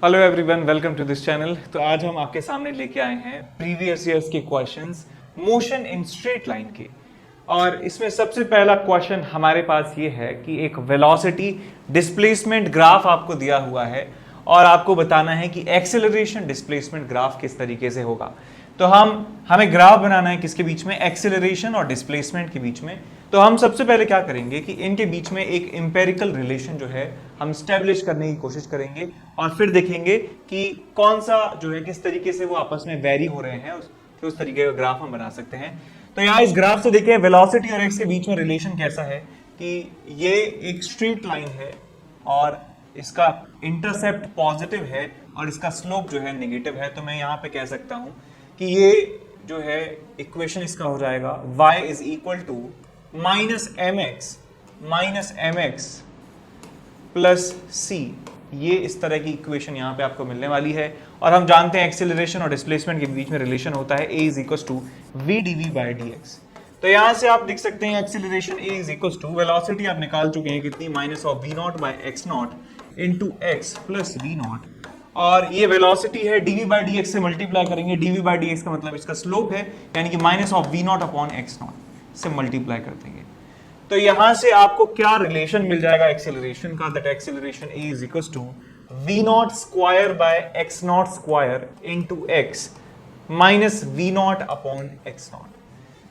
Hello everyone, welcome to this channel. तो आज हम आपके सामने लेके आए हैं प्रीवियस ईयर्स के questions motion in straight line के। और इसमें सबसे पहला क्वेश्चन हमारे पास ये है कि एक वेलोसिटी डिस्प्लेसमेंट ग्राफ आपको दिया हुआ है और आपको बताना है कि एक्सेलरेशन डिस्प्लेसमेंट ग्राफ किस तरीके से होगा। तो हमें ग्राफ बनाना है किसके बीच में, एक्सेलरेशन और डिस्प्लेसमेंट के बीच में। तो हम सबसे पहले क्या करेंगे कि इनके बीच में एक एम्पेरिकल रिलेशन जो है हम स्टैब्लिश करने की कोशिश करेंगे और फिर देखेंगे कि कौन सा जो है किस तरीके से वो आपस में वेरी हो रहे हैं, उस तरीके का ग्राफ हम बना सकते हैं। तो यहाँ इस ग्राफ से देखिए वेलोसिटी और एक्स के बीच में रिलेशन कैसा है कि ये एक स्ट्रेट लाइन है और इसका इंटरसेप्ट पॉजिटिव है और इसका स्लोप जो है नेगेटिव है। तो मैं यहाँ पे कह सकता हूं कि ये जो है इक्वेशन इसका हो जाएगा y is equal to minus m x plus c. ये इस तरह की इक्वेशन यहाँ पे आपको मिलने वाली है। और हम जानते हैं एक्सेलरेशन और डिस्प्लेसमेंट के बीच में रिलेशन होता है a is equal to V D we by D x. तो यहां से आप देख सकते हैं acceleration a is equal to velocity आप निकाल चुके हैं कितनी, minus of V naught by X naught into x plus V naught. और ये वेलोसिटी है dv बाई डी एक्स से मल्टीप्लाई करेंगे। dv बाई डी एक्स का मतलब इसका स्लोप है, यानी कि minus of V not upon x not से मल्टीप्लाई कर देंगे। तो यहां से आपको क्या रिलेशन मिल जाएगा एक्सेलरेशन का, that acceleration a is equal to v not square by x not square into x minus v not upon x not.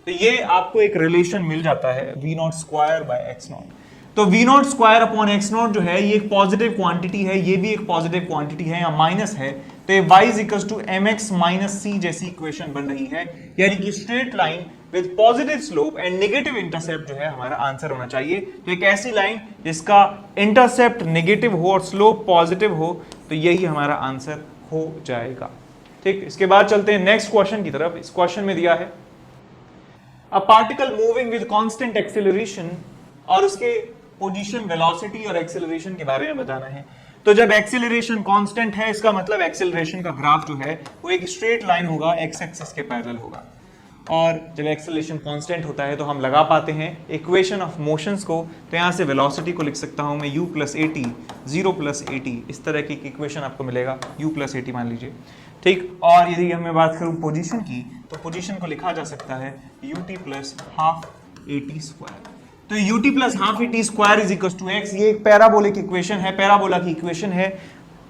तो ये आपको एक रिलेशन मिल जाता है v not square by x not. तो v not square upon x not जो है ये एक पॉजिटिव क्वांटिटी है, ये भी एक पॉजिटिव क्वांटिटी है, या माइनस है। तो ये y is equal to m x minus c जैसी इक्वेशन बन रही है, यानी कि straight line with positive slope and negative intercept जो है हमारा आंसर होना चाहिए। तो एक ऐसी लाइन जिसका इंटरसेप्ट नेगेटिव हो और स्लोप पॉजिटिव हो, तो यही हमारा आंसर हो जाएगा। ठीक, इसके बाद चलते हैं नेक्स्ट क्वेश्चन की तरफ। इस क्वेश्चन में दिया है a particle moving with constant acceleration, और उसके पोजीशन, वेलोसिटी और एक्सेलरेशन के बारे में बताना है। तो जब एक्सेलरेशन कांस्टेंट है, इसका मतलब एक्सेलरेशन का ग्राफ जो है वो एक स्ट्रेट लाइन होगा, एक्स एक्सिस के पैरेलल होगा। और जब एक्सेलरेशन कांस्टेंट होता है तो हम लगा पाते हैं इक्वेशन ऑफ मोशंस को। तो यहाँ से वेलोसिटी को लिख सकता हूँ मैं u plus A T, 0 plus A T, इस तरह की इक्वेशन आपको मिलेगा, u प्लस ए टी मान लीजिए। ठीक, और यदि मैं बात करूँ पोजीशन की, तो पोजीशन को लिखा जा सकता है ut plus half A T square. तो ut plus half A T square is equal to X, ये एक पैराबोलिक इक्वेशन है, पैराबोला की इक्वेशन है।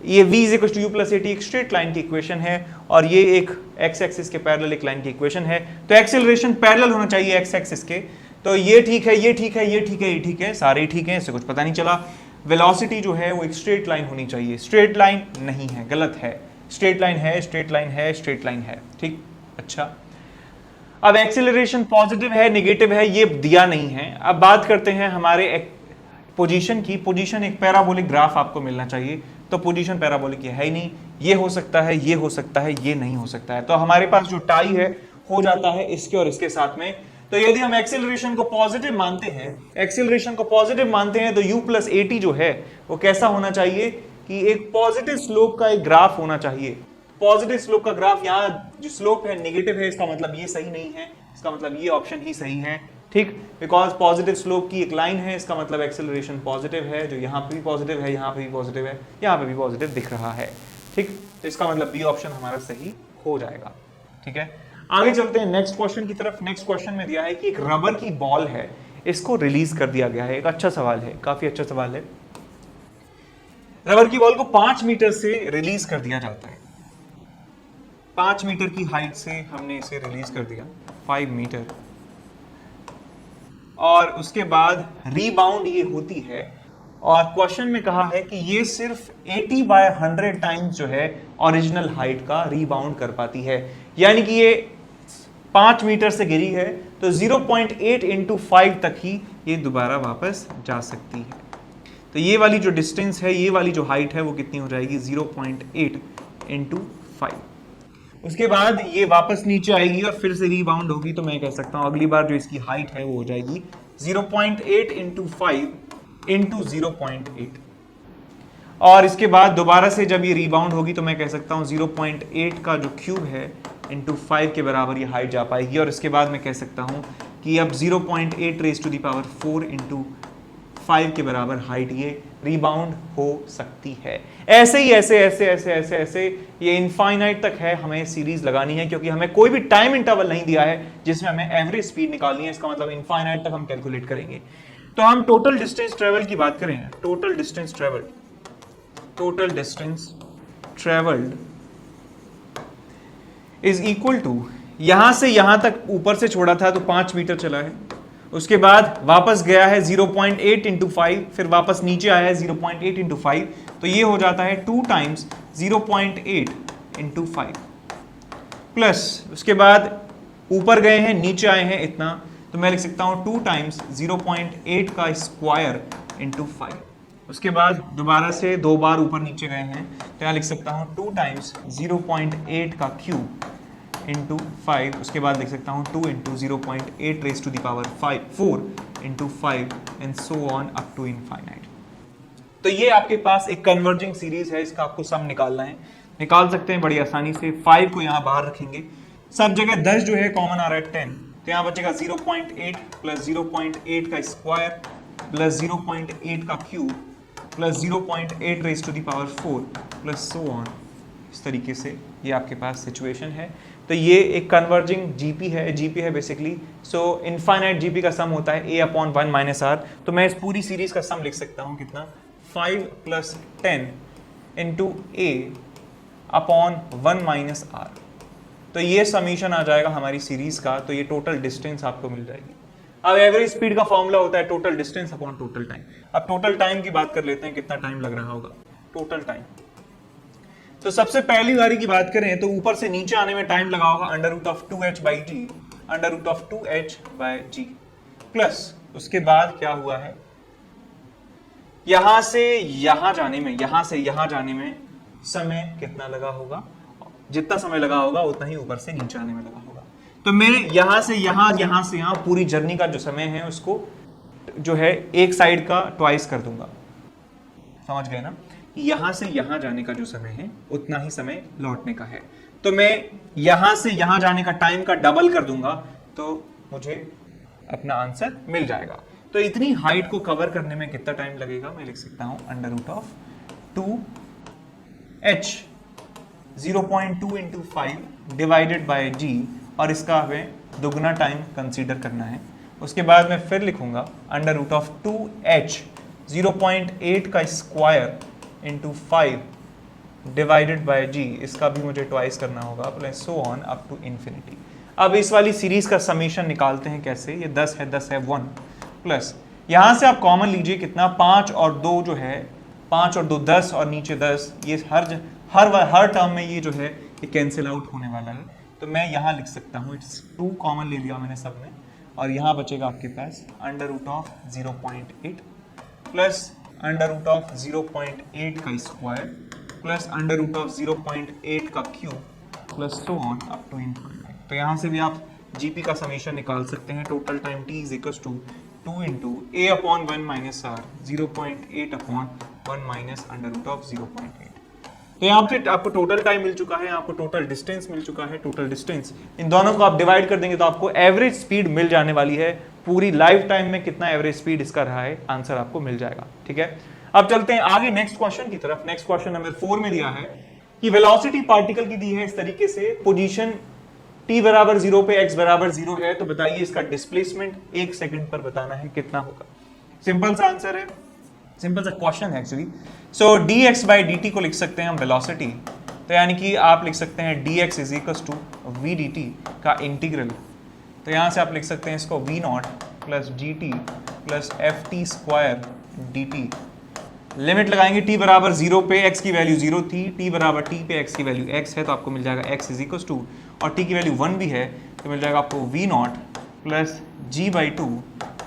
ये v is equal to u plus A T एक स्ट्रेट लाइन की इक्वेशन है, और ये एक x एक्सिस के पैरेलल एक लाइन की इक्वेशन है। तो एक्सेलरेशन पैरेलल होना चाहिए x एक्सिस के। तो ये ठीक है, ये ठीक है, ये ठीक है, ये ठीक है, सारे ठीक हैं, इससे कुछ पता नहीं चला। वेलोसिटी जो है वो एक स्ट्रेट लाइन होनी चाहिए, स्ट्रेट लाइन नहीं है, गलत है। स्ट्रेट लाइन है, स्ट्रेट लाइन है, स्ट्रेट लाइन है। ठीक, अच्छा। अब एक्सेलरेशन पॉजिटिव है, नेगेटिव है, ये दिया नहीं है। अब बात करते हैं हमारे पोजीशन की। पोजीशन एक पैराबोलिक ग्राफ आपको मिलना चाहिए। तो पोजीशन पैराबोलिक ये है ही नहीं, ये हो सकता है, ये हो सकता है, ये नहीं हो सकता है। तो हमारे पास जो टाई है हो जाता है इसके और इसके साथ में। तो यदि हम एक्सेलरेशन को पॉजिटिव मानते हैं, एक्सेलरेशन को पॉजिटिव मानते हैं, तो u प्लस ए टी जो है वो कैसा होना चाहिए कि एक पॉजिटिव स्लोप का एक ग्राफ होना चाहिए। पॉजिटिव स्लोप का ग्राफ, यहाँ जो स्लोप है नेगेटिव है, इसका मतलब ये सही नहीं है, इसका मतलब ये ऑप्शन ही सही है। ठीक, बिकॉज पॉजिटिव स्लोप की एक लाइन है, इसका मतलब एक्सेलरेशन पॉजिटिव है, जो यहाँ पे भी पॉजिटिव है, यहाँ पे भी पॉजिटिव है, यहाँ पे भी पॉजिटिव दिख रहा है। ठीक, तो इसका मतलब बी ऑप्शन हमारा सही हो जाएगा। ठीक है, आगे चलते हैं नेक्स्ट क्वेश्चन की तरफ। नेक्स्ट क्वेश्चन में दिया है कि एक रबर की बॉल है, इसको रिलीज कर दिया गया है। एक अच्छा सवाल है, काफी अच्छा सवाल है। रबर की बॉल को 5 मीटर से रिलीज कर दिया जाता है। 5 मीटर की हाइट से हमने इसे रिलीज कर दिया, 5 मीटर, और उसके बाद रीबाउंड ये होती है। और क्वेश्चन में कहा है कि ये सिर्फ 80/100 टाइम्स जो है ओरिजिनल हाइट का रीबाउंड कर पाती है, यानी कि ये 5 मीटर से गिरी है तो 0.8 इंटू 5 तक ही ये दोबारा वापस जा सकती है। तो ये वाली जो डिस्टेंस है, ये वाली जो हाइट है वो कितनी हो जाएगी, 0.8 इंटू 5। उसके बाद ये वापस नीचे आएगी और फिर से रीबाउंड होगी। तो मैं कह सकता हूं अगली बार जो इसकी हाइट है वो हो जाएगी 0.8 इंटू 5 इंटू 0.8। और इसके बाद दोबारा से जब ये रीबाउंड होगी तो मैं कह सकता हूं 0.8 का जो क्यूब है इंटू 5 के बराबर ये हाइट जा पाएगी। और इसके बाद मैं कह सकता हूं कि अब 0.8 raise to the power 4 into 5 के बराबर हाइट ये रिबाउंड हो सकती है। ऐसे ही ऐसे ऐसे ऐसे ऐसे ऐसे ये इनफाइनाइट तक है हमें सीरीज लगानी है, क्योंकि हमें कोई भी टाइम इंटरवल नहीं दिया है जिसमें हमें एवरेज स्पीड निकालनी है। इसका मतलब इनफाइनाइट तक हम कैलकुलेट करेंगे। तो हम टोटल डिस्टेंस ट्रेवल की बात करें, total distance travelled is equal to, यहां से यहां तक ऊपर से छोड़ा था तो 5 मीटर चला है, उसके बाद वापस गया है 0.8 इंटू 5, फिर वापस नीचे आया है 0.8 इंटू 5, तो ये हो जाता है 2 टाइम्स 0.8 इंटू 5, प्लस उसके बाद ऊपर गए हैं नीचे आए हैं इतना, तो मैं लिख सकता हूं 2 टाइम्स 0.8 का स्क्वायर इंटू 5। उसके बाद दोबारा से 2 बार ऊपर नीचे गए हैं, तो यहाँ लिख सकता हूं 2 टाइम्स 0.8 का क्यूब इंटू 5। उसके बाद लिख सकता हूँ 2 into 0.8 raise to the power 4 into 5 and so on up to infinite. तो ये आपके पास एक कन्वर्जिंग सीरीज है, इसका आपको सम निकालना है, निकाल सकते हैं बड़ी आसानी से। 5 को यहाँ बाहर रखेंगे, सब जगह 10 जो है कॉमन आ रहा है 10, तो यहाँ बचेगा 0.8 प्लस 0.8 का स्क्वायर प्लस 0.8 का cube plus 0.8 raise to the power 4 plus so on. इस तरीके से ये आपके पास सिचुएशन है। तो ये एक कन्वर्जिंग जीपी है बेसिकली। सो इनफाइनाइट जीपी का सम होता है a अपॉन 1 माइनस आर। तो मैं इस पूरी सीरीज का सम लिख सकता हूँ कितना, 5 plus 10 into a upon 1 minus R. तो ये समीशन आ जाएगा हमारी सीरीज का। तो ये टोटल डिस्टेंस आपको मिल जाएगी। अब एवरेज स्पीड का फॉर्मूला होता है total distance upon total time. अब टोटल टाइम की बात कर लेते हैं, कितना टाइम लग रहा होगा टोटल टाइम। तो सबसे पहली बारी की बात करें तो ऊपर से नीचे आने में टाइम लगा होगा under root of 2h by g, under root of 2h by g, plus उसके बाद क्या हुआ है, यहां से यहां जाने में, यहां से यहां जाने में समय कितना लगा होगा, जितना समय लगा होगा उतना ही ऊपर से नीचे आने में लगा होगा। तो मैं यहां से यहां पूरी जर्नी का जो समय है उसको जो है एक साइड का ट्वाइस कर दूंगा, समझ गए ना। यहां से यहां जाने का जो समय है उतना ही समय लौटने का है। तो मैं यहां से यहां जाने का टाइम का डबल कर दूंगा तो मुझे अपना आंसर मिल जाएगा। तो इतनी हाइट को कवर करने में कितना टाइम लगेगा, मैं लिख सकता हूं under root of 2h 0.2 into 5 divided by g, और इसका हमें दुगना टाइम कंसीडर करना है। उसके बाद मैं फिर लिखूंगा अंडर रूट ऑफ 2h 0.8 का square into 5 divided by g, इसका भी मुझे ट्वाइस करना होगा, plus so on up to infinity. अब इस वाली सीरीज का समीशन निकालते हैं कैसे, ये 10 है 1 प्लस यहां से आप कॉमन लीजिए कितना, 5 और 2 जो है, 5 और 2 10 और नीचे 10, ये हर टर्म में ये जो है ये कैंसिल आउट होने वाला है। तो मैं यहां लिख सकता हूँ, इट्स 2 कॉमन ले लिया मैंने सब में, और यहां बचेगा आपके पास under root of 0.8 plus under root of 0.8 का square plus under root of 0.8 का cube plus so on up to infinity. तो यहाँ से भी आप जीपी का समीशन निकाल सकते हैं। Total time t is equal to 2 into a upon 1 minus r 0.8 upon 1 minus under root of 0.8। तो यहाँ पे आपको टोटल टाइम मिल चुका है, आपको टोटल डिस्टेंस मिल चुका है। टोटल डिस्टेंस इन दोनों को आप डिवाइड कर देंगे तो आपको एवरेज स्पीड मिल जाने वाली है। पूरी लाइफ टाइम में कितना एवरेज स्पीड इसका रहा है, आंसर आपको मिल जाएगा। ठीक है, अब चलते हैं आगे नेक्स्ट क्वेश्चन की तरफ। नेक्स्ट क्वेश्चन नंबर 4 में दिया है कि वेलोसिटी पार्टिकल की दी है इस तरीके से, पोजीशन t बराबर 0 पे x बराबर 0 है, तो बताइए इसका डिस्प्लेसमेंट 1 सेकंड पर बताना है कितना होगा। सिंपल सा आंसर है, सिंपल सा क्वेश्चन है actually. So dx by dt को लिख सकते हैं हम वेलोसिटी, तो यानी कि आप लिख सकते हैं dx is equal to v dt का इंटीग्रल। तो यहां से आप लिख सकते हैं इसको v naught plus gt plus f t square d t. Limit लगाएंगे t बराबर 0 पे, x की वैल्यू 0 थी, t बराबर t पे x की वैल्यू x है, तो आपको मिल जाएगा x इज इक्वल टू, और t की वैल्यू 1 भी है तो मिल जाएगा आपको v naught plus g by 2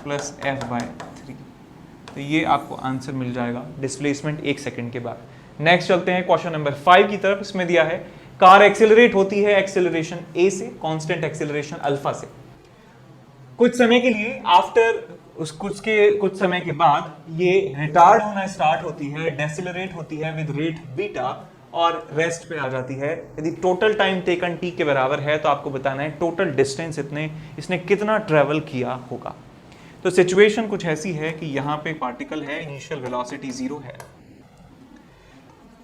plus f by 3। तो ये आपको आंसर मिल जाएगा डिस्प्लेसमेंट 1 सेकंड के बाद। नेक्स्ट चलते हैं क्वेश्चन नंबर 5 की तरफ। इसमें दिया है कार एक्सेलरेट होती है एक्सेलरेशन a से, कांस्टेंट एक्सेलरेशन अल्फा से। कुछ समय के लिए आफ्टर कुछ समय के बाद ये रिटार्ड होना स्टार्ट होती है, डेसिलरेट होती है विद रेट बीटा और रेस्ट पे आ जाती है। यदि टोटल टाइम टेकन टी के बराबर है तो आपको बताना है टोटल डिस्टेंस इसने कितना ट्रेवल किया होगा। तो सिचुएशन कुछ ऐसी है कि यहाँ पे पार्टिकल है, इनिशियल वेलोसिटी 0 है,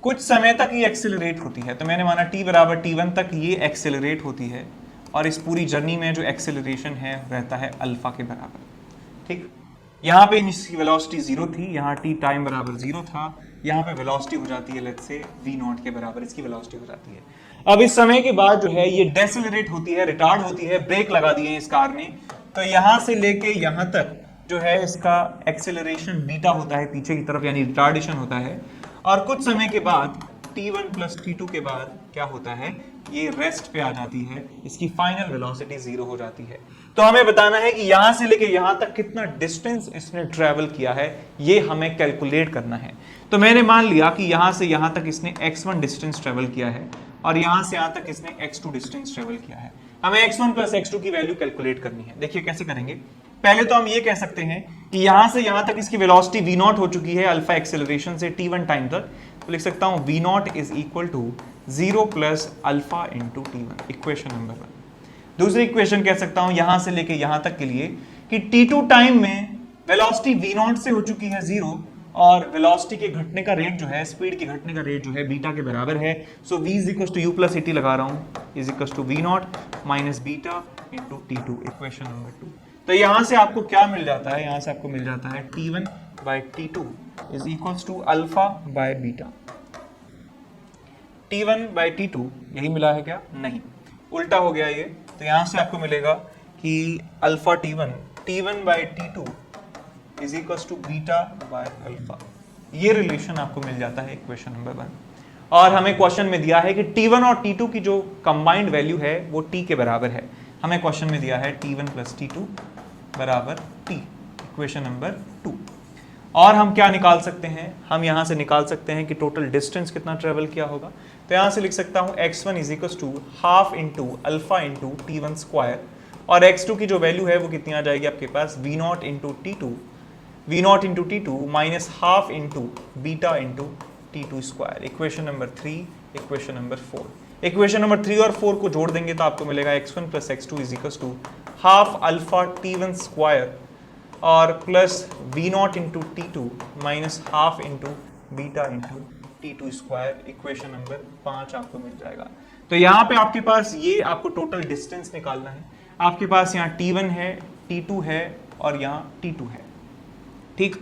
कुछ समय तक ये एक्सेलरेट होती है, तो मैंने माना t बराबर t1 तक ये एक्सेलरेट होती है और इस पूरी जर्नी में जो एक्सेलरेशन है रहता है अल्फा के बराबर। ठीक, यहाँ पे इसकी वेलोसिटी 0 थी, यहाँ t टाइम बराबर 0 था, यहाँ पे वेलोसिटी हो जाती है लेट्स से v0 के बराबर इसकी वेलोसिटी हो जाती है। अब इस समय के बाद जो है ये डेसेलरेट होती है, रिटार्ड होती है, ब्रेक लगा दिए हैं इस कार ने, तो यहाँ से लेके यहाँ तक जो है इसका एक्सेलरेशन बीटा होता है पीछे की तरफ, यानी रिटार्डेशन होता है। और कुछ समय के बाद t1 प्लस t2 के बाद क्या होता है, ये रेस्ट पे आ जाती है, इसकी फाइनल वेलोसिटी 0 हो जाती है। तो हमें बताना है कि यहां से लेके यहां तक कितना डिस्टेंस इसने ट्रेवल किया है, ये हमें कैलकुलेट करना है। तो मैंने मान लिया कि यहां से यहां तक इसने x1 डिस्टेंस ट्रेवल किया है और यहां से यहां तक इसने x2 डिस्टेंस ट्रेवल किया है। हमें x1 प्लस x2 की वैल्यू कैलकुलेट करनी है। देखिए कैसे करेंगे, पहले तो हम ये कह सकते हैं कि यहां से यहां तक इसकी वेलोसिटी v0 हो चुकी है अल्फा एक्सेलरेशन से t1 टाइम तक, तो लिख सकता हूं v0 is equal to 0 plus alpha into t1, equation number 1। दूसरी इक्वेशन कह सकता हूं यहां से लेके यहां तक के लिए कि t2 टाइम में वेलोसिटी v0 से हो चुकी है 0 और वेलोसिटी के घटने का रेट जो है, स्पीड के घटने का रेट जो है बीटा के बराबर है। So v is equal to u plus at लगा रहा हूं, is equal to v0 minus beta into t2, equation number 2। तो यहां से आपको क्या मिल जाता है, यहां से आपको मिल जाता है t1 by t2 is equal to alpha by beta. t1 by t2 यही मिला है क्या? नहीं, उल्टा हो गया ये। तो यहां से आपको मिलेगा कि alpha t1 by t2 is equal to beta by alpha. ये रिलेशन आपको मिल जाता है इक्वेशन नंबर 1। और हमें क्वेश्चन में दिया है कि t1 और t2 की जो कंबाइंड वैल्यू है वो t के बराबर है। हमें क्वेश्चन में दिया है t1 प्लस t2 बराबर t, इक्वेशन नंबर 2। और हम क्या निकाल सकते हैं, हम यहां से निकाल सकते हैं कि टोटल डिस्टेंस कितना ट्रेवल किया होगा। तो यहां से लिख सकता हूं x1 is equal to half into alpha into t1 square, और x2 की जो वैल्यू है वो कितनी आ जाएगी आपके पास, v0 into t2 minus half into beta into t2 square, equation number 3, equation number 4। Equation number 3 और 4 को जोड़ देंगे तो आपको मिलेगा x1 plus x2 is equal to half alpha t1 square और plus v0 into t2 minus half into beta into t2 square, equation number 5 आपको मिल जाएगा। तो यहाँ पे आपके पास ये आपको टोटल डिस्टेंस निकालना है। आपके पास यहाँ t1 है, t2 है और यहाँ t2 है। ठीक,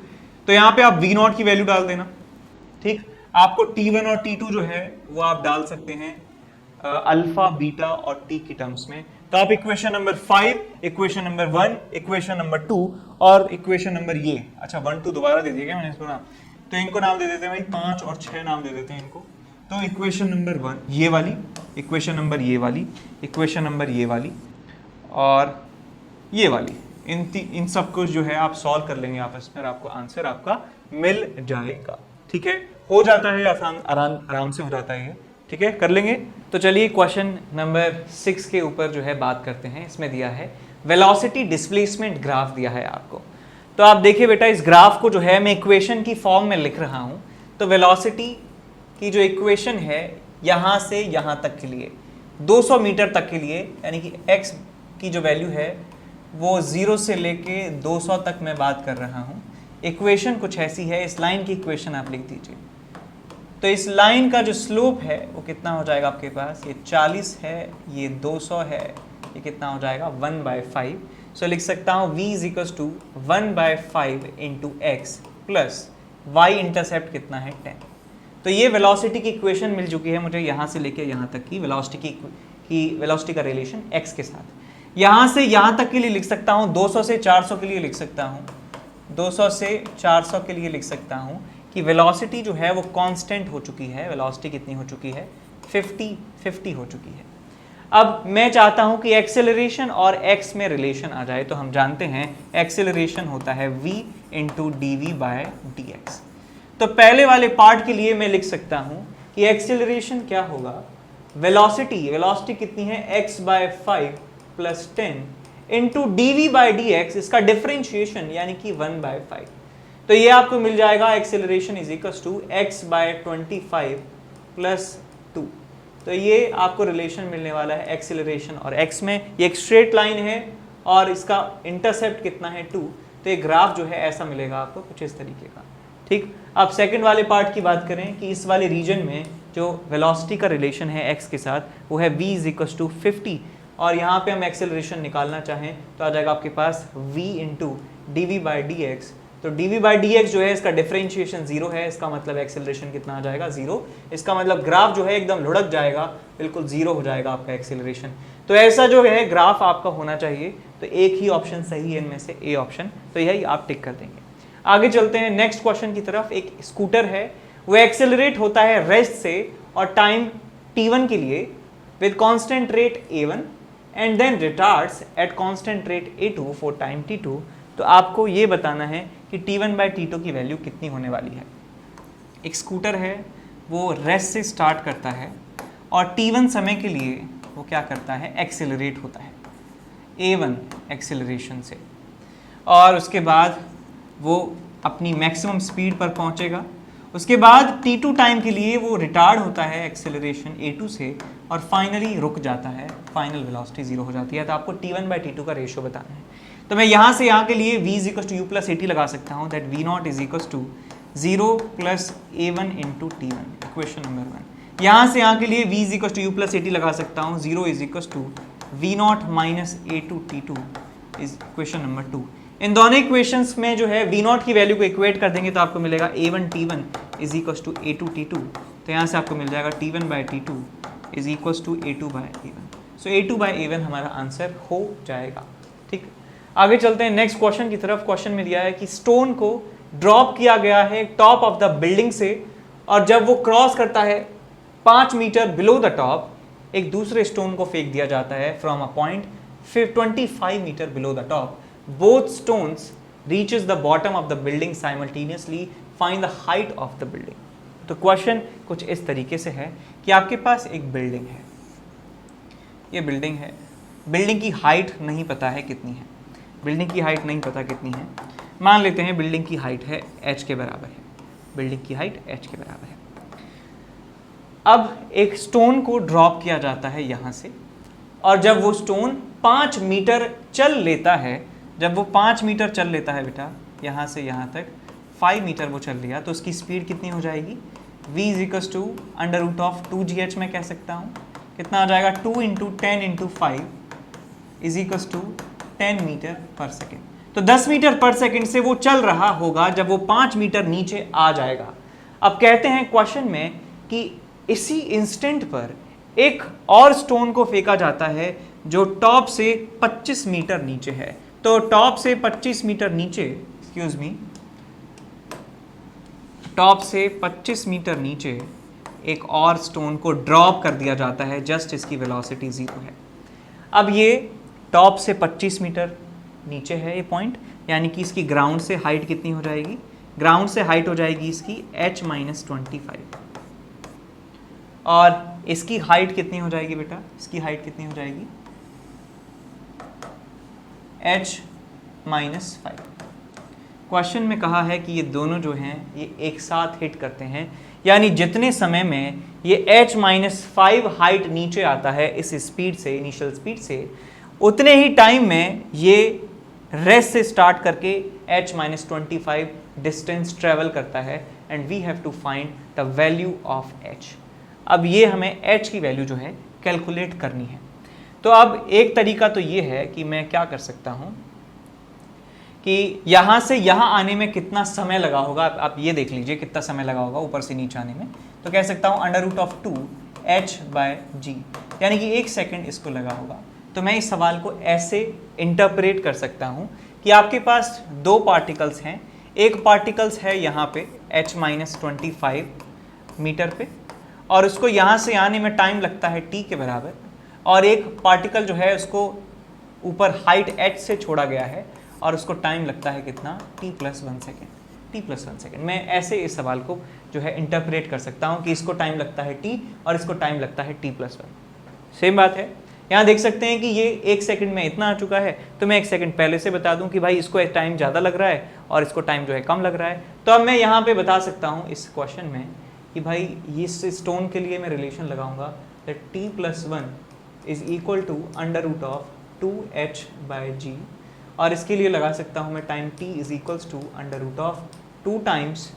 तो यहाँ पे आप v0 की वैल्यू डाल देना। ठीक, आपको t1 और t2 जो है वो आप डाल सकते हैं अल्फा, बीटा और t की टर्म्स में। तो आप equation number 5, equation number 1, equation number 2 और इक्वेशन नंबर ये, अच्छा 1 2 दोबारा दे दिया मैंने इसको नाम, तो इनको नाम दे देते हैं भाई 5 और 6 नाम दे देते हैं इनको। तो इक्वेशन नंबर 1 ये वाली, इक्वेशन नंबर ये वाली, इक्वेशन नंबर ये वाली और ये वाली, इन सब कुछ जो है आप सॉल्व कर लेंगे आपस में, आपको आंसर आपका मिल जाएगा। ठीक है, हो जाता है आसान, आराम से हो जाता है ये। ठीक है, कर लेंगे। तो चलिए क्वेश्चन नंबर 6 के ऊपर जो है बात करते हैं। इसमें दिया है वेलोसिटी डिस्प्लेसमेंट ग्राफ दिया है आपको। तो आप देखिए बेटा, इस ग्राफ को जो है मैं इक्वेशन की फॉर्म में लिख रहा हूं। तो वेलोसिटी की जो इक्वेशन है यहां से यहां तक के लिए 200 मीटर तक के लिए, यानी कि x की जो वैल्यू है वो 0 से लेके 200 तक मैं बात कर रहा हूं। इक्वेशन कुछ ऐसी है, इस लाइन की इक्वेशन आप लिख दीजिए। तो इस लाइन का जो स्लोप है वो कितना हो जाएगा आपके पास, ये 40 है, ये 200 है, ये कितना हो जाएगा 1/5। सो लिख सकता हूँ v is equal to 1/5 into x plus y intercept कितना है 10। तो ये वेलोसिटी की इक्वेशन मिल चुकी है मुझे यहाँ से लेके यहाँ तक की वेलोसिटी का रिलेशन x के साथ। यहाँ से यहाँ तक के लिए लिख सकता हूँ 200 से 400 के लिए लिख सकता हूँ, 200 से 400 के लिए लिख सकता हूँ कि वेलोसिटी जो है वो कांस्टेंट हो चुकी है। वेलोसिटी कितनी हो चुकी है, 50 हो चुकी है। अब मैं चाहता हूं कि एक्सेलरेशन और x में रिलेशन आ जाए। तो हम जानते हैं एक्सेलरेशन होता है v इंटू dv/dx। तो पहले वाले पार्ट के लिए मैं लिख सकता हूं कि एक्सेलरेशन क्या होगा, वेलोसिटी कितनी है x/5 प्लस 10 इंटू dv/dx, इसका डिफरेंशिएशन यानी कि 1/5। तो ये आपको मिल जाएगा acceleration is equal to x/25 plus 2। तो ये आपको रिलेशन मिलने वाला है एक्सेलरेशन और x में। ये एक स्ट्रेट लाइन है और इसका इंटरसेप्ट कितना है 2। तो ये ग्राफ जो है ऐसा मिलेगा आपको कुछ इस तरीके का। ठीक, अब सेकंड वाले पार्ट की बात करें कि इस वाले रीजन में जो वेलोसिटी का रिलेशन है x के साथ वो है v इक्वल्स टू 50, और यहाँ पे हम एक्सेलरेशन निकालना चाहें तो आ जाएगा आपके पास v into d we by D x. तो डी बाई डी एक्स जो है इसका डिफरेंशिएशन 0 है, इसका मतलब एक्सेलरेशन कितना आ जाएगा 0। इसका मतलब ग्राफ जो है एकदम लुढ़क जाएगा, बिल्कुल 0 हो जाएगा आपका एक्सेलरेशन। तो ऐसा जो है ग्राफ आपका होना चाहिए, तो एक ही ऑप्शन सही है इनमें से, ए ऑप्शन, तो यही आप टिक कर देंगे। आगे चलते हैं नेक्स्ट क्वेश्चन की तरफ। एक स्कूटर है, वो एक्सेलरेट होता है रेस्ट से और टाइम t1 के लिए with constant rate a1 and then retards at constant rate a2 for time t2। तो आपको ये बताना है कि t1 बाई t2 की वैल्यू कितनी होने वाली है। एक स्कूटर है, वो रेस्ट से स्टार्ट करता है और t1 समय के लिए वो क्या करता है, एक्सेलरेट होता है a1 एक्सेलरेशन से, और उसके बाद वो अपनी मैक्सिमम स्पीड पर पहुंचेगा। उसके बाद t2 टाइम के लिए वो रिटार्ड होता है एक्सेलरेशन a2 से और फाइनली रुक जाता है, फाइनल वेलोसिटी 0 हो जाती है। तो आपको t1 बाई t2 का रेशियो बताना है। तो मैं यहाँ से यहाँ के लिए v is equal to u plus at लगा सकता हूँ, that v naught is equal to 0 plus a1 into टी1, इक्वेशन नंबर 1। यहाँ से यहाँ के लिए v is equal to u plus at लगा सकता हूँ, 0 is equal to v naught minus a2 t2 is equation number 2। इन दोनों इक्वेशंस में जो है v नॉट की वैल्यू को इक्वेट कर देंगे तो आपको मिलेगा a1 t1 is equal to a2 t2। तो यहाँ से आपको मिल जाएगा t1 by t2 is equal to a2 by a1। So a2 by a1 हमारा आंसर हो जाएगा। ठीक, आगे चलते हैं नेक्स्ट क्वेश्चन की तरफ। क्वेश्चन में दिया है कि स्टोन को ड्रॉप किया गया है टॉप ऑफ द बिल्डिंग से, और जब वो क्रॉस करता है 5 मीटर बिलो द टॉप, एक दूसरे स्टोन को फेंक दिया जाता है from a point 25 metre below the top. Both stones reaches the bottom of the building simultaneously. Find the height of the building. तो क्वेश्चन कुछ इस तरीके से है कि आपके पास एक बिल्डिंग है, ये बिल्डिंग है, बिल्डिंग की हाइट नहीं पता है कितनी है, बिल्डिंग की हाइट नहीं पता कितनी है। मान लेते हैं बिल्डिंग की हाइट है h के बराबर है, बिल्डिंग की हाइट h के बराबर है। अब एक स्टोन को ड्रॉप किया जाता है यहाँ से, और जब वो स्टोन 5 मीटर चल लेता है, जब वो 5 मीटर चल लेता है बेटा, यहाँ से यहाँ तक 5 मीटर वो चल लिया, तो उसकी स्पीड कितनी हो जाएगी, v is equal to under root of 2gh मैं कह सकता हूँ। कितना आ जाएगा, 2 into 10 into 5 is equal to 10 metre पर सेकेंड। तो 10 मीटर पर सेकेंड से वो चल रहा होगा जब वो 5 मीटर नीचे आ जाएगा। अब कहते हैं क्वेश्चन में कि इसी इंस्टेंट पर एक और स्टोन को फेंका जाता है जो टॉप से 25 मीटर नीचे है। तो टॉप से 25 मीटर नीचे, एक्सक्यूज मी, टॉप से 25 मीटर नीचे एक और स्टोन को ड्रॉप कर दिया जाता है, जस्ट इसकी वेलोसिटी 0 है। अब ये टॉप से 25 मीटर नीचे है ये पॉइंट, यानी कि इसकी ग्राउंड से हाइट कितनी हो जाएगी, ग्राउंड से हाइट हो जाएगी इसकी h-25, और इसकी हाइट कितनी हो जाएगी बेटा, इसकी हाइट कितनी हो जाएगी h-5। क्वेश्चन में कहा है कि ये दोनों जो हैं ये एक साथ हिट करते हैं, यानी जितने समय में ये h-5 हाइट नीचे आता है इस स्पीड से, इनिशियल स्पीड से, उतने ही टाइम में ये रेस्ट से स्टार्ट करके h-25 डिस्टेंस ट्रेवल करता है, and we have to find the value of h। अब ये हमें h की वैल्यू जो है कैलकुलेट करनी है। तो अब एक तरीका तो ये है कि मैं क्या कर सकता हूँ कि यहाँ से यहाँ आने में कितना समय लगा होगा, आप ये देख लीजिए कितना समय लगा होगा ऊपर से नीचे आने में। तो कह सकता हूँ अंडर रूट ऑफ 2h/g, यानी कि 1 सेकेंड इसको लगा होगा। तो मैं इस सवाल को ऐसे इंटरप्रेट कर सकता हूँ कि आपके पास 2 पार्टिकल्स हैं, एक पार्टिकल्स है यहाँ पे h-25 मीटर पे, और उसको यहाँ से आने में टाइम लगता है t के बराबर, और एक पार्टिकल जो है उसको ऊपर हाइट h से छोड़ा गया है और उसको टाइम लगता है कितना, t+1 सेकेंड। मैं ऐसे इस सवाल को जो है इंटरप्रेट कर सकता हूँ कि इसको टाइम लगता है t और इसको टाइम लगता है t+1। सेम बात है, यहाँ देख सकते हैं कि ये 1 सेकंड में इतना आ चुका है, तो मैं 1 सेकंड पहले से बता दूं कि भाई इसको टाइम ज़्यादा लग रहा है और इसको टाइम जो है कम लग रहा है। तो अब मैं यहाँ पे बता सकता हूँ इस क्वेश्चन में कि भाई इस स्टोन के लिए मैं रिलेशन लगाऊंगा that t+1 is equal to under root of 2h/g, और इसके लिए लगा सकता हूँ मैं time t is equals to under root of 2 times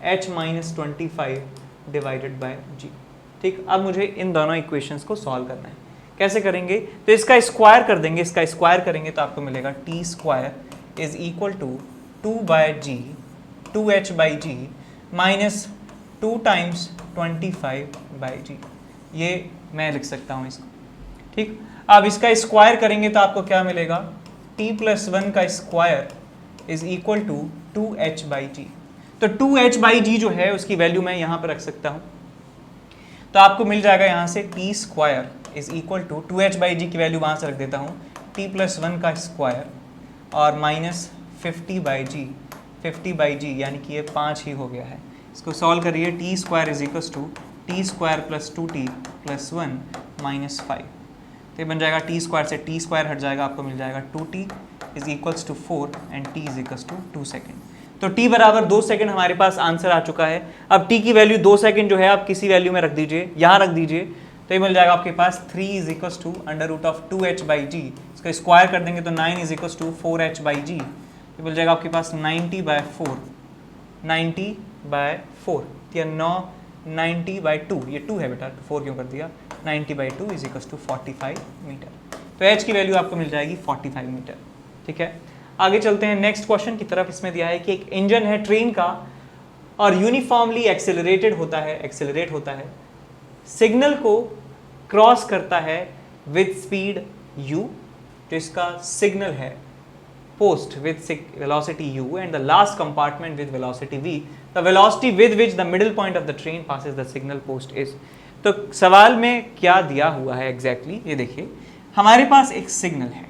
h minus 25 divided by g। ठीक, अब मुझे इन दोनों इक्वेशंस को सॉल्व करना है। कैसे करेंगे? तो इसका स्क्वायर कर देंगे, इसका स्क्वायर करेंगे तो आपको मिलेगा t square is equal to 2 by g 2h by g minus 2 times 25 by g. ये मैं लिख सकता हूँ इसको। ठीक, अब इसका स्क्वायर करेंगे तो आपको क्या मिलेगा? t प्लस 1 का square is equal to 2h by g. तो 2h बाई जी जो है उसकी वैल्यू मैं यहाँ पर रख सकता हूँ, तो आपको मिल जाएगा यहाँ से t square is equal to 2h by g की वैल्यू वहाँ से रख देता हूँ, t प्लस 1 का स्क्वायर और माइनस 50 बाई जी, 50 बाई जी यानी कि ये 5 ही हो गया है। इसको सॉल्व करिए, t square is equal to t square plus 2t plus 1 minus 5। तो ये बन जाएगा t स्क्वायर से t स्क्वायर हट जाएगा, आपको मिल जाएगा 2t is equals to 4 and t is equals to 2 second. तो t बराबर 2 सेकेंड हमारे पास आंसर आ चुका है। अब t की वैल्यू 2 सेकेंड जो है आप किसी वैल्यू में रख दीजिए, यहाँ रख दीजिए, तो ये मिल जाएगा आपके पास 3 is equals to under root of 2h by g. इसका स्क्वायर कर देंगे तो 9 is equals to 4h by g. ये मिल जाएगा आपके पास 90 बाय 4, 90 बाय 4 या 90 बाई 2, ये 2 है बेटा, 4 क्यों कर दिया? 90 by 2 is equals to 45 metre. तो h की वैल्यू आपको मिल जाएगी 45 मीटर। ठीक है, आगे चलते हैं नेक्स्ट क्वेश्चन की तरफ। इसमें दिया है कि एक इंजन है ट्रेन का और यूनिफॉर्मली एक्सेलरेट होता है, सिग्नल को क्रॉस करता है विद स्पीड u, जो इसका सिग्नल है post with velocity u and the last compartment with velocity v, the velocity with which the middle point of the train passes the signal post is। तो सवाल में क्या दिया हुआ है एग्जैक्टली ये देखिए, हमारे पास एक सिग्नल है,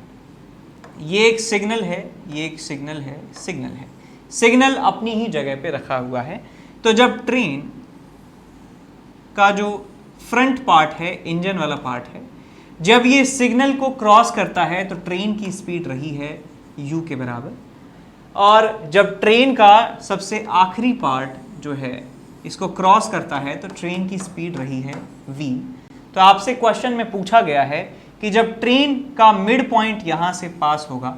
ये एक सिग्नल है, ये एक सिग्नल है, सिग्नल अपनी ही जगह पे रखा हुआ है। तो जब ट्रेन का जो फ्रंट पार्ट है, इंजन वाला पार्ट है, जब ये सिग्नल को क्रॉस करता है तो ट्रेन की स्पीड रही है u के बराबर, और जब ट्रेन का सबसे आखिरी पार्ट जो है इसको क्रॉस करता है तो ट्रेन की स्पीड रही है v। तो आपसे क्वेश्चन में पूछा गया है कि जब ट्रेन का मिड पॉइंट यहाँ से पास होगा,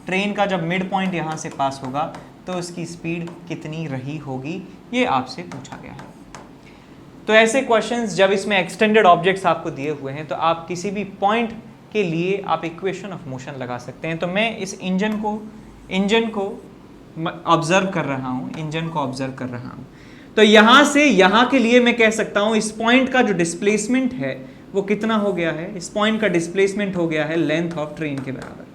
ट्रेन का जब मिड पॉइंट यहाँ से पास होगा तो उसकी स्पीड कितनी रही होगी, ये आपसे पूछा गया है। तो ऐसे क्वेश्चंस जब इसमें एक्सटेंडेड ऑब्जेक्ट्स आपको दिए हुए हैं तो आप किसी भी पॉइंट के लिए आप इक्वेशन ऑफ मोशन लगा सकते हैं। तो मैं इस इंजन को ऑब्जर्व कर रहा हूँ, तो यहाँ से यहाँ के लिए मैं कह सकता हूँ इस पॉइंट का जो डिस्प्लेसमेंट है वो कितना हो गया है? इस पॉइंट का डिस्प्लेसमेंट हो गया है लेंथ ऑफ ट्रेन के बराबर।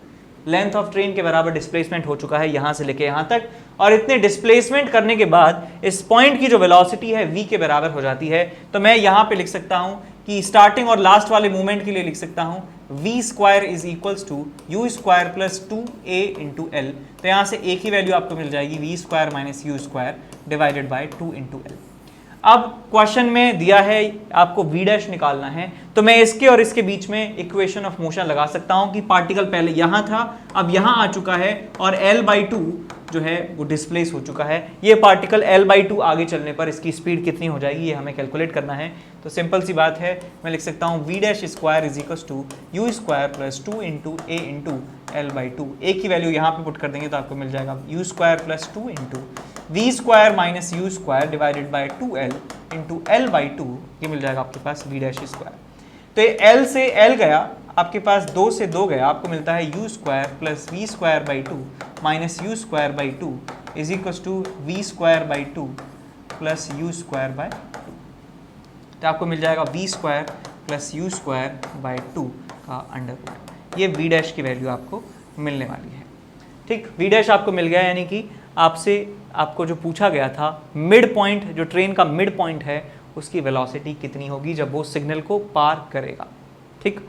लेंथ ऑफ ट्रेन के बराबर डिस्प्लेसमेंट हो चुका है यहाँ से लेके यहाँ तक, और इतने डिस्प्लेसमेंट करने के बाद इस पॉइंट की जो वेलोसिटी है v के बराबर हो जाती है। तो मैं यहाँ पे लिख सकता हूँ कि स्टार्टिंग और लास्ट वाले मूवमेंट के लिए लिख सकता हूँ v square is equals to u square plus 2a into l. तो यहाँ से एक ही वैल्यू आपको मिल जाएगी v square minus u square divided by 2 into L. अब क्वेश्चन में दिया है आपको v डैश निकालना है, तो मैं इसके और इसके बीच में इक्वेशन ऑफ मोशन लगा सकता हूं कि पार्टिकल पहले यहाँ था, अब यहाँ आ चुका है, और l/2 जो है वो डिस्प्लेस हो चुका है। ये पार्टिकल l/2 आगे चलने पर इसकी स्पीड कितनी हो जाएगी ये हमें कैलकुलेट करना है। तो सिंपल सी बात है, मैं लिख सकता हूँ v dash square is equals to u square plus 2 into a into l/2। A की वैल्यू यहाँ पे पुट कर देंगे तो आपको मिल जाएगा u square plus 2 into v square minus u square divided by 2l into l/2। ये मिल जाएगा आपके पास v डैश स्क्वायर। तो ये l से l गया, आपके पास 2 से 2 गया, आपको मिलता है u square plus v square by 2 minus u square by 2 is equal to v square by 2 plus u square by 2। तो आपको मिल जाएगा v square plus u square by 2 का अंडर रूट। ये वी डैश की वैल्यू आपको मिलने वाली है। ठीक, वी डैश आपको मिल गया, यानी कि आपको जो पूछा गया था मिड पॉइंट, जो ट्रेन का मिड पॉइंट है उसकी वेलोसिटी कितनी होगी जब वो सिग्नल को पार करेगा। ठीक,